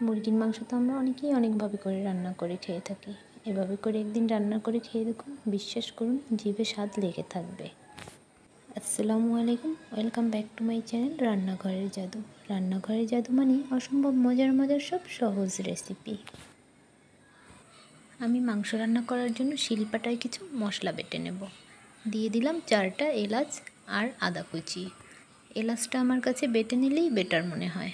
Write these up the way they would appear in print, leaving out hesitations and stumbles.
মুরগির মাংস তো আমরা অনেকেই অনেকভাবে করে রান্না করে খেয়ে থাকি। এভাবে করে একদিন রান্না করে খেয়ে দেখুন, বিশ্বাস করুন জিভে স্বাদ লেগে থাকবে। আসসালামু আলাইকুম, welcome back to my channel রান্নাঘরের জাদু। রান্নাঘরের জাদু মানে অসম্ভব মজার মজার সব সহজ রেসিপি। আমি মাংস রান্না করার জন্য শিলপাটায় কিছু মশলা বেটে নেব। দিয়ে দিলাম 4টা এলাচ আর আদা কুচি। এলাচটা আমার কাছে বেটে নিলেই বেটার মনে হয়।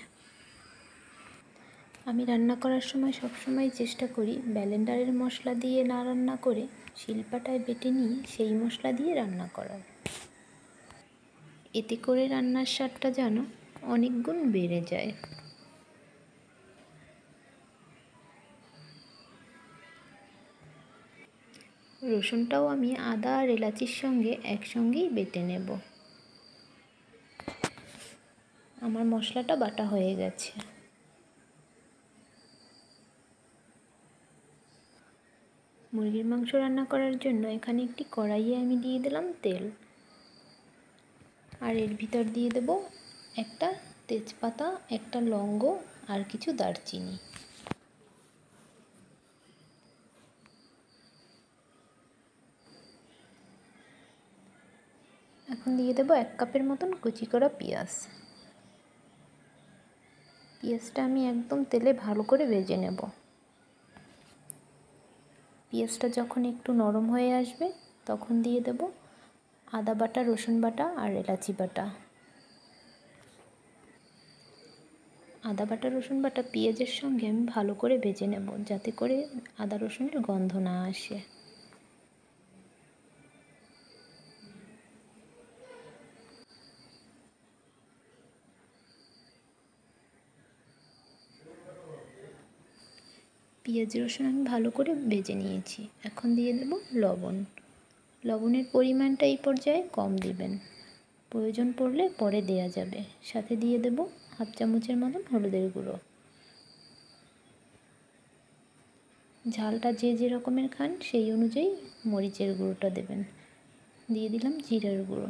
আমি রান্না করার সময় সবসময় চেষ্টা করি ব্লেন্ডারের মশলা দিয়ে না রান্না করে শিলপাটায় বেটে নিয়ে সেই মশলা দিয়ে রান্না করার। এতে করে রান্নার স্বাদটা যেন অনেক গুণ বেড়ে যায়। রসুনটাও আমি আদা আর এলাচির সঙ্গে একসঙ্গেই বেটে নেব। আমার মশলাটা বাটা হয়ে গেছে। মুরগির মাংস রান্না করার জন্য এখানে একটি কড়াইয়ে আমি দিয়ে দিলাম তেল, আর এর ভিতর দিয়ে দেব একটা তেজপাতা, একটা লবঙ্গ আর কিছু দারচিনি। এখন দিয়ে দেব 1 কাপের মতন কুচি করা পেঁয়াজ। পেঁয়াজটা আমি একদম তেলে ভালো করে ভেজে নেব। পেঁয়াজটা যখন একটু নরম হয়ে আসবে তখন দিয়ে দেব আদা বাটা, রসুন বাটা আর এলাচি বাটা। আদা বাটা, রসুন বাটা পেঁয়াজের সঙ্গে আমি ভালো করে ভেজে নেব, যাতে করে আদা রসুনের গন্ধ না আসে। পেঁয়াজ রসুন আমি ভালো করে ভেজে নিয়েছি। এখন দিয়ে দেব লবণ। লবণের পরিমাণটা এই পর্যায়ে কম দিবেন, প্রয়োজন পড়লে পরে দেয়া যাবে। সাথে দিয়ে দেব 1/2 চামচের মতন হলুদের গুঁড়ো। ঝালটা যে যে রকমের খান সেই অনুযায়ী মরিচের গুঁড়োটা দেবেন। দিয়ে দিলাম জিরার গুঁড়ো।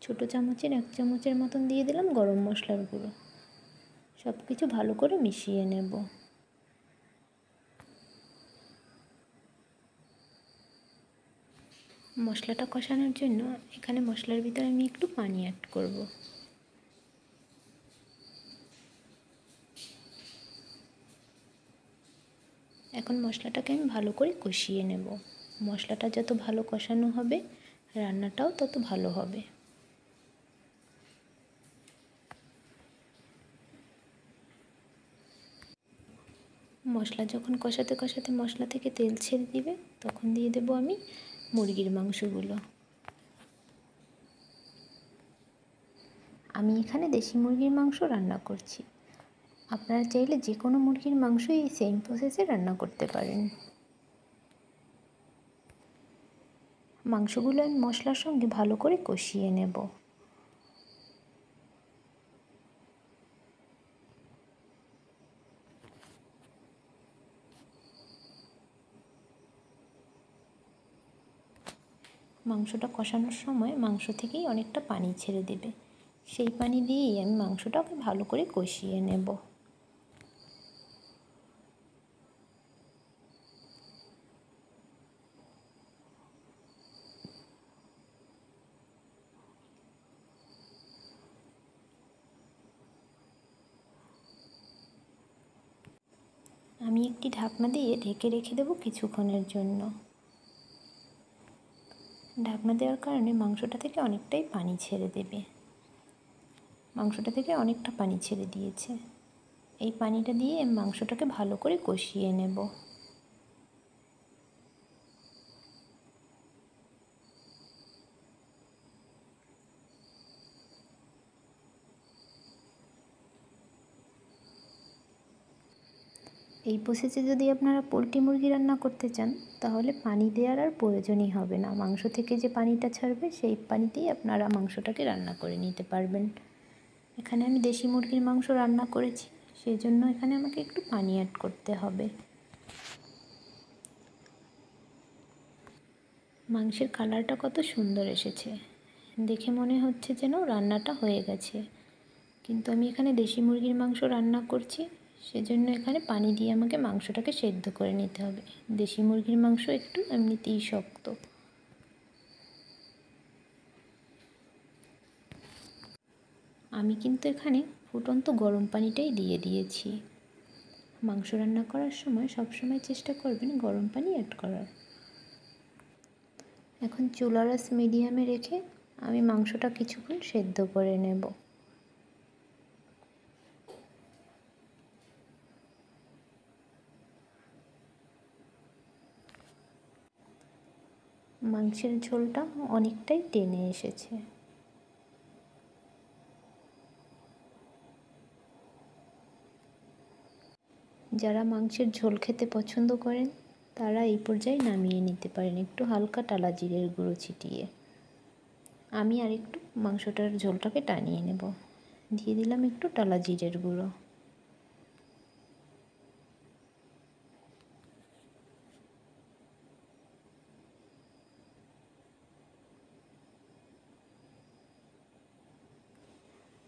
ছোটো চামচের 1 চামচের মতন দিয়ে দিলাম গরম মশলার গুঁড়ো। সব কিছু ভালো করে মিশিয়ে নেব। মশলাটা কষানোর জন্য এখানে মশলার ভিতরে আমি একটু পানি অ্যাড করব। এখন মশলাটাকে আমি ভালো করে কষিয়ে নেব। মশলাটা যত ভালো কষানো হবে রান্নাটাও তত ভালো হবে। মশলা যখন কষাতে কষাতে মশলা থেকে তেল ছেড়ে দিবে তখন দিয়ে দেব আমি মুরগির মাংসগুলো। আমি এখানে দেশি মুরগির মাংস রান্না করছি। আপনারা চাইলে যে কোনো মুরগির মাংসই এই সেম প্রসেসে রান্না করতে পারেন। মাংসগুলো আমি মশলার সঙ্গে ভালো করে কষিয়ে নেব। মাংসটা কষানোর সময় মাংস থেকেই অনেকটা পানি ছেড়ে দেবে। সেই পানি দিয়েই আমি মাংসটাকে ভালো করে কষিয়ে নেব। আমি একটি ঢাকনা দিয়ে ঢেকে রেখে দেব কিছুক্ষণের জন্য। ঢাকনা দেওয়ার কারণে মাংসটা থেকে অনেকটাই পানি ছেড়ে দেবে। মাংসটা থেকে অনেকটা পানি ছেড়ে দিয়েছে। এই পানিটা দিয়ে মাংসটাকে ভালো করে কষিয়ে নেব। এই প্রসেসে যদি আপনারা পোলট্রি মুরগি রান্না করতে চান তাহলে পানি দেওয়ার আর প্রয়োজনই হবে না। মাংস থেকে যে পানিটা ছাড়বে সেই পানিতেই আপনারা মাংসটাকে রান্না করে নিতে পারবেন। এখানে আমি দেশি মুরগির মাংস রান্না করেছি, সেই জন্য এখানে আমাকে একটু পানি অ্যাড করতে হবে। মাংসের কালারটা কত সুন্দর এসেছে, দেখে মনে হচ্ছে যেন রান্নাটা হয়ে গেছে। কিন্তু আমি এখানে দেশি মুরগির মাংস রান্না করছি, সেজন্য এখানে পানি দিয়ে আমাকে মাংসটাকে সেদ্ধ করে নিতে হবে। দেশি মুরগির মাংস একটু এমনিতেই শক্ত। আমি কিন্তু এখানে ফুটন্ত গরম পানিটাই দিয়ে দিয়েছি। মাংস রান্না করার সময় সবসময় চেষ্টা করবেন গরম পানি অ্যাড করার। এখন চুলার আঁচ মিডিয়ামে রেখে আমি মাংসটা কিছুক্ষণ সেদ্ধ করে নেব। মাংসের ঝোলটা অনেকটাই টেনে এসেছে। যারা মাংসের ঝোল খেতে পছন্দ করেন তারা এই পর্যায়ে নামিয়ে নিতে পারেন একটু হালকা টালা জিরের গুঁড়ো ছিটিয়ে। আমি আরেকটু মাংসটার ঝোলটাকে টানিয়ে নেব। দিয়ে দিলাম একটু টালা জিরের গুঁড়ো।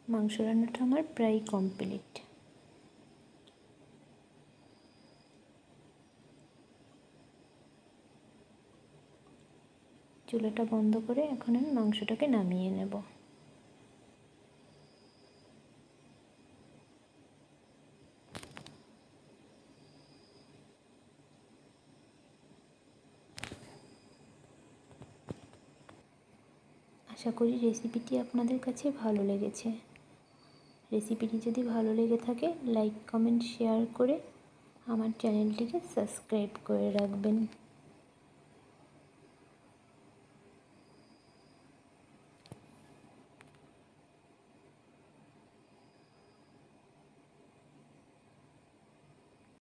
মাংস রান্নাটা আমার প্রায় কমপ্লিট। চুলাটা বন্ধ করে এখন আমি মাংসটাকে নামিয়ে নেব। আশা করি রেসিপিটি আপনাদের কাছে ভালো লেগেছে। রেসিপিটি যদি ভালো লেগে থাকে লাইক কমেন্ট শেয়ার করে আমার চ্যানেলটিকে সাবস্ক্রাইব করে রাখবেন।